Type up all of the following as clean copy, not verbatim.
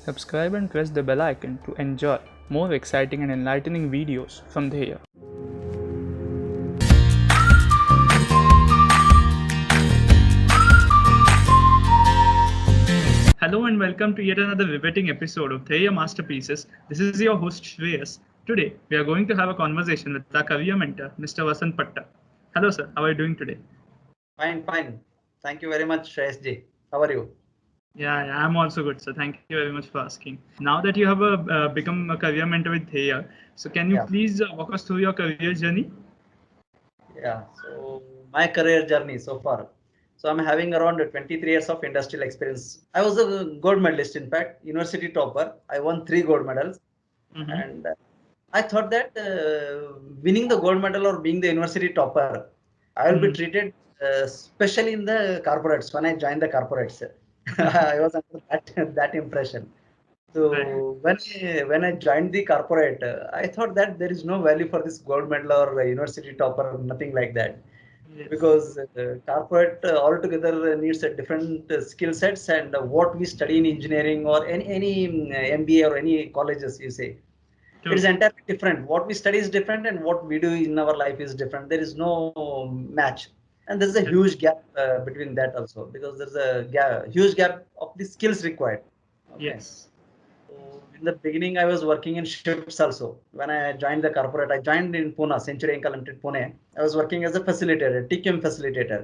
Subscribe and press the bell icon to enjoy more exciting and enlightening videos from Dheya. Hello and welcome to yet another riveting episode of Dheya Masterpieces. This is your host Shreyas. Today we are going to have a conversation with our career mentor, Mr. Vasant Patta. Hello sir, how are you doing today? Fine. Thank you very much, Shreyas ji. How are you? Yeah, I'm also good, sir. Thank you very much for asking. Now that you have become a career mentor with Dheya, so can you Yeah. please walk us through your career journey? Yeah. So my career journey so far. So I'm having around 23 years of industrial experience. I was a gold medalist, in fact, university topper. I won 3 gold medals, Mm-hmm. and I thought that winning the gold medal or being the university topper, I will be Mm-hmm. treated especially in the corporates. When I joined the corporates, I was under that impression. Right. So when I joined the corporate, I thought that there is no value for this gold medal or university topper, nothing like that, Yes. because corporate altogether needs a different skill sets, and what we study in engineering or any MBA or any colleges, you say, it True. is entirely different. What we study is different, and what we do in our life is different. There is no match, and there's a Yes. huge gap between that also, because there's a huge gap of the skills required. Okay. Yes. So in the beginning, I was working in shifts also. When I joined the corporate, I joined in Pune, Century Inc. Limited, Pune. I was working as a facilitator, TQM facilitator.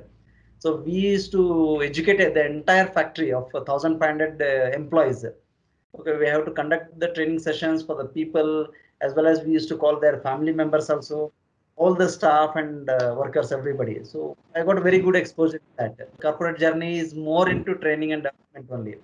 So we used to educate the entire factory of 1,500 employees. Okay, we have to conduct the training sessions for the people, as well as we used to call their family members also, all the staff and workers, everybody. So I got very good exposure to that. Corporate journey is more into training and development only.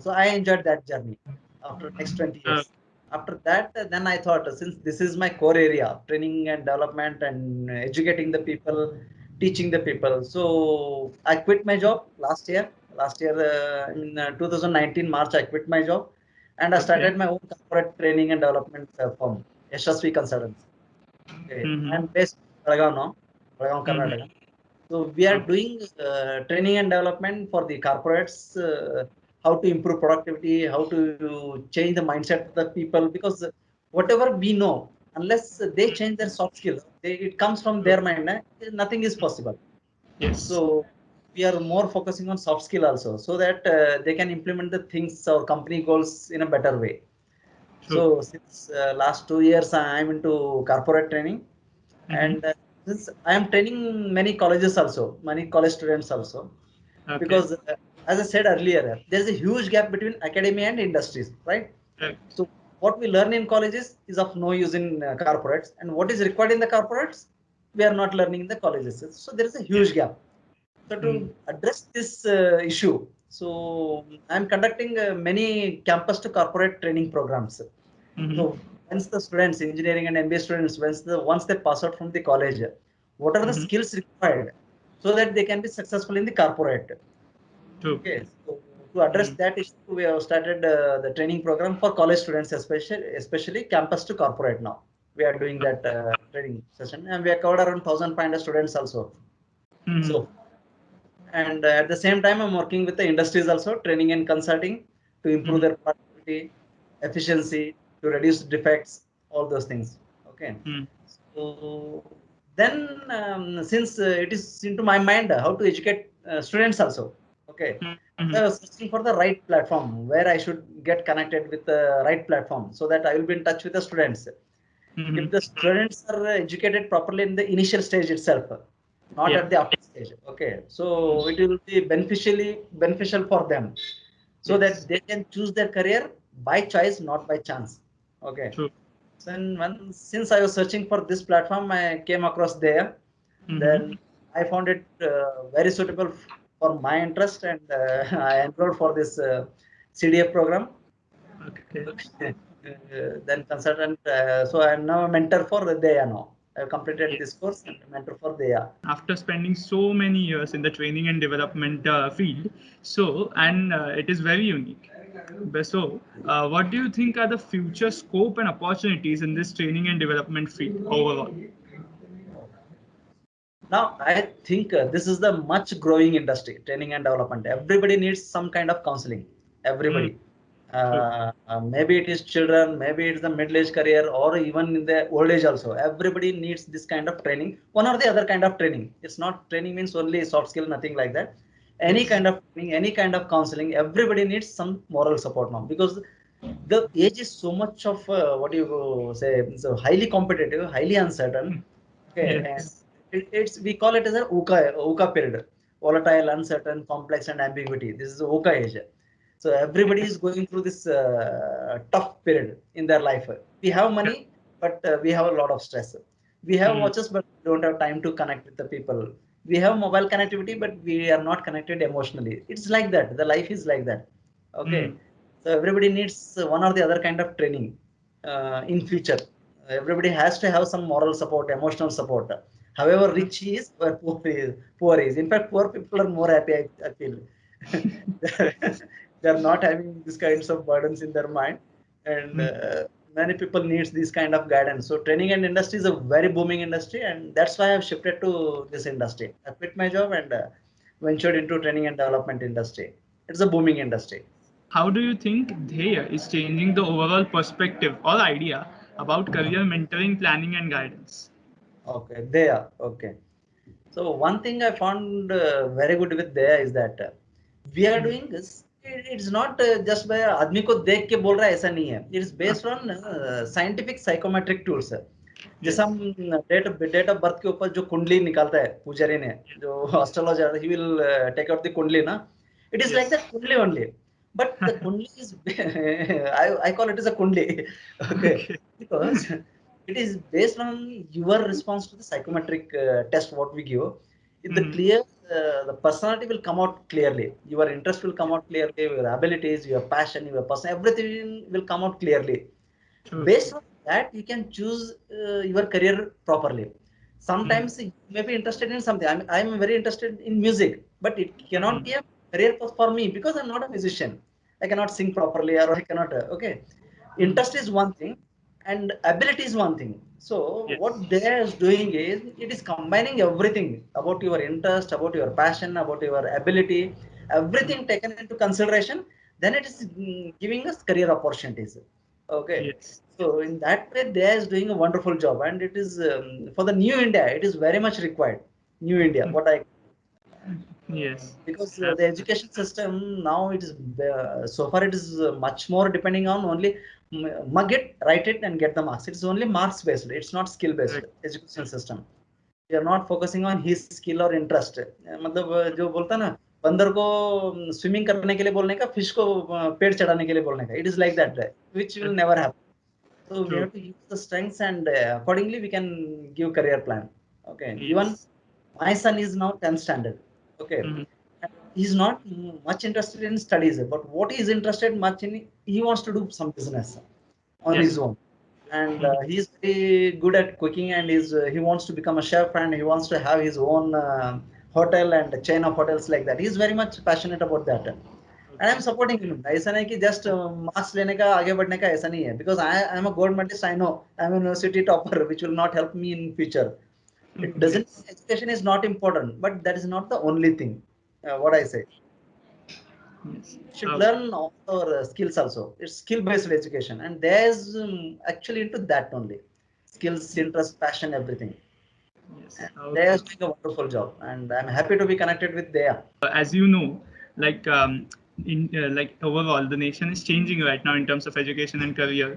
So I enjoyed that journey after next 20 Uh, years. After that, then I thought, since this is my core area, training and development and educating the people, teaching the people. So I quit my job last year. Last year, in 2019 March, I quit my job, and I okay. started my own corporate training and development firm, Yashasvi Consultants. Okay, Mm-hmm. I'm based in Belgaum now, Belgaum, Mm-hmm. Karnataka. So we are Okay. doing training and development for the corporates, how to improve productivity, how to change the mindset of the people. Because whatever we know, unless they change their soft skill, it comes from True. their mind. Nothing is possible. Yes. So we are more focusing on soft skill also, so that they can implement the things or company goals in a better way. True. So since last 2 years, I am into corporate training, Mm-hmm. and since I am training many colleges also, many college students also, Okay. because as I said earlier, there is a huge gap between academia and industries, right? Right. So what we learn in colleges is of no use in corporates, and what is required in the corporates, we are not learning in the colleges. So there is a Yes. huge gap. So Mm-hmm. to address this issue, so I am conducting many campus to corporate training programs. Mm-hmm. So once the students, engineering and MBA students, once they pass out from the college, what are the Mm-hmm. skills required so that they can be successful in the corporate? True. Okay, so to address Mm-hmm. that issue, we have started the training program for college students, especially campus to corporate now. We are doing that training session, and we have covered around 1,500 students also. Mm-hmm. So, and at the same time, I'm working with the industries also, training and consulting to improve Mm-hmm. their productivity, efficiency, to reduce defects, all those things. Okay. Mm-hmm. So then, since it is into my mind how to educate students also. Okay. Mm-hmm. So I was searching for the right platform where I should get connected with the right platform, so that I will be in touch with the students. Mm-hmm. If the students are educated properly in the initial stage itself, not Yeah. at the after stage. Okay, so it will be beneficial for them, so that Yes. they can choose their career by choice, not by chance. Okay. True. So since I was searching for this platform, I came across there. Mm-hmm. Then I found it very suitable for my interest, and I enrolled for this CDF program. Okay. Okay. Then consultant. So I am now a mentor for Dheya now. I have completed this Yes. course and a mentor for Dheya. After spending so many years in the training and development field, so and it is very unique. So, what do you think are the future scope and opportunities in this training and development field overall? Now I think this is the much growing industry, training and development. Everybody needs some kind of counseling. Mm, Everybody. True. Maybe it is children, maybe it's the middle age career, or even in the old age also. Everybody needs this kind of training, one or the other kind of training. It's not training means only soft skill, nothing like that. Any Yes. kind of training, any kind of counseling, everybody needs some moral support now, because the age is so much of what do you say, so highly competitive, highly uncertain. Okay, and Yes. it's we call it as a uka period, volatile, uncertain, complex, and ambiguity. This is the uka age. So everybody is going through this tough period in their life. We have Yeah. money, but we have a lot of stress. We have Mm. watches, but we don't have time to connect with the people. We have mobile connectivity, but we are not connected emotionally. It's like that. The life is like that. Okay, Mm. so everybody needs one or the other kind of training in future. Everybody has to have some moral support, emotional support. However Mm. rich he is, or poor he is, poor is. In fact, poor people are more happy, I feel. They're not having these kinds of burdens in their mind, and Mm. many people needs this kind of guidance. So training and industry is a very booming industry, and that's why I've shifted to this industry. I quit my job and ventured into training and development industry. It's a booming industry. How do you think Dheya is changing the overall perspective or idea about career mentoring, planning, and guidance? Okay, there. Okay. So one thing I found very good with there is that we are Mm. doing this. It's not just by आदमी को देख के बोल रहा है, ऐसा नहीं है. It is based on scientific psychometric tools. जैसे Yes. हम डेट ऑफ बर्थ के ऊपर जो कुंडली निकालता है पुजारी ने, जो astrologer, he will take out the kundli ना. It is like Yes. that kundli only, but the kundli is I call it as a kundli. Okay, Okay. because it is based on your response to the psychometric test what we give. If the Mm. clear the personality will come out clearly, your interest will come out clearly, your abilities, your passion, your person, everything will come out clearly. True. Based True. on that you can choose your career properly. Mm. Sometimes you may be interested in something. I'm very interested in music, but it cannot Mm. be a career path for me because I'm not a musician. I cannot sing properly, or I cannot okay. Mm. Interest is one thing and ability is one thing. So what Yes. they is doing is it is combining everything about your interest, about your passion, about your ability, Mm. everything taken into consideration. Then it is giving us career opportunities. Okay, Yes. so in that way they is doing a wonderful job, and it is for the new India it is very much required. New India, Mm. what I, Yes. because the Absolutely. education system now it is so far it is much more depending on only mug it, write it, and get the marks. It's only marks based, it's not skill based Correct. education system. We are not focusing on his skill or interest. मतलब जो बोलता है ना, बंदर को swimming करने के लिए बोलने का, फिश को पेड़ चढ़ाने के लिए बोलने का. It is like that, which will Correct. never happen. So we True. have to use the strengths, and accordingly we can give career plan. Okay, even Yes. my son is now 10th standard. Okay, Mm. and he's not much interested in studies, but what he is interested much in, he wants to do some business on his Yes. own. And Mm. he's very good at cooking, and he wants to become a chef, and he wants to have his own hotel and a chain of hotels like that. He's very much passionate about that, and I'm Okay. supporting him. ऐसा नहीं कि just marks लेने का, आगे बढ़ने का, ऐसा नहीं है. Because I am a gold medalist, I know I'm a university topper, which will not help me in future. It doesn't, Yes. education is not important, but that is not the only thing. What I say, Yes. should learn all our skills also. It's skill based education, and there's actually into that only. Skills, interest, passion, everything. Yes. And they are Okay. doing a wonderful job, and I'm happy to be connected with Dheya. As you know, like in like overall, the nation is changing right now in terms of education and career.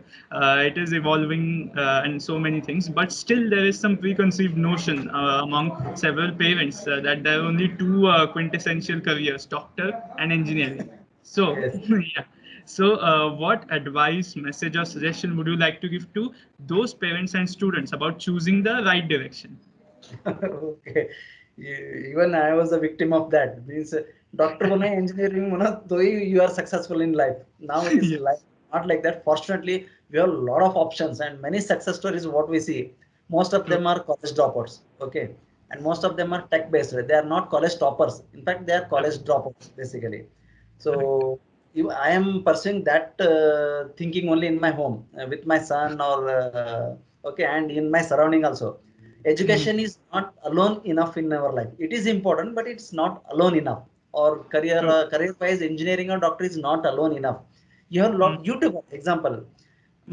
It is evolving and so many things, but still there is some preconceived notion among several parents that there are only two quintessential careers: doctor and engineering. So, Yes. yeah. So, what advice, message, or suggestion would you like to give to those parents and students about choosing the right direction? Okay. Even I was a victim of that. Means doctor bana, engineering bana, though you are successful in life. Now it is life Yes. not like that. Fortunately, we have a lot of options and many success stories. What we see, most of True. them are college dropouts. Okay, and most of them are tech based. They are not college toppers. In fact, they are college Correct. dropouts basically. Correct. So I am pursuing that thinking only in my home with my son, or okay, and in my surrounding also. Mm. Education is not alone enough in our life. It is important, but it's not alone enough. Or True. career wise, engineering or doctor is not alone enough. You have a Mm. lot YouTuber example.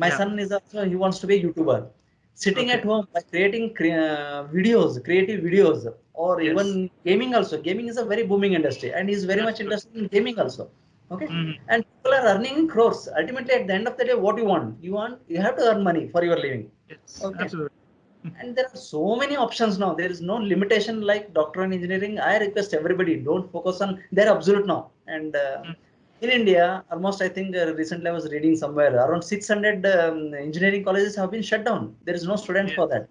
My Yeah. son is also, he wants to be a YouTuber. Sitting Okay. at home by creating videos, creative videos, or even Yes. gaming also. Gaming is a very booming industry, and he's very much Absolutely. interested in gaming also. Okay, Hmm. and people are earning in crores. Ultimately, at the end of the day, what you want? You have to earn money for your living. Yes. Okay, Absolutely. and there are so many options now. There is no limitation like doctor in engineering. I request everybody, don't focus on their absolute now. And Mm. in India, almost I think recently I was reading somewhere around 600 engineering colleges have been shut down. There is no students for Yes. that.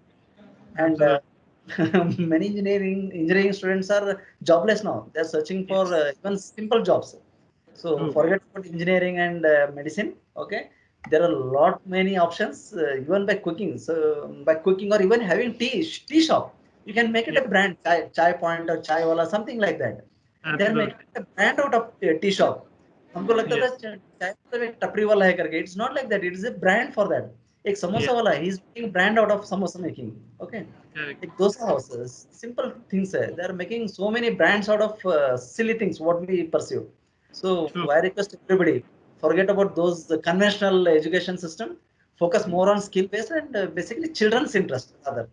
And Absolutely. many engineering students are jobless now. They are searching for Yes. even simple jobs. So True. forget about engineering and medicine. Okay, there are a lot many options even by cooking. So by cooking or even having tea shop, you can make it Yes. a brand. Chai point or chai wala, something like that. They are making Absolutely. a brand out of tea shop. हमको लगता था Yes. चाय मतलब एक टपरी वाला है करके. It's not like that. It is a brand for that. एक समोसा Yes. वाला है. He's making brand out of samosa making. Okay. Correct. Like dosa houses, simple things. They are making so many brands out of silly things what we pursue. So True. I request everybody, forget about those conventional education system. Focus more on skill based and basically children's interest rather.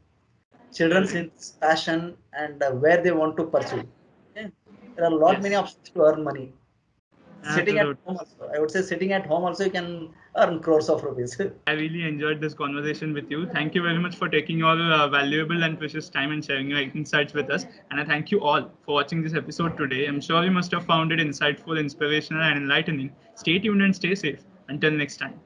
Children's Correct. passion and where they want to pursue. Okay? There are a lot many Yes. options to earn money. Sitting at Absolutely. home also, I would say sitting at home also you can earn crores of rupees. I really enjoyed this conversation with you. Thank you very much for taking your valuable and precious time and sharing your insights with us. And I thank you all for watching this episode today. I'm sure you must have found it insightful, inspirational, and enlightening. Stay tuned and stay safe. Until next time.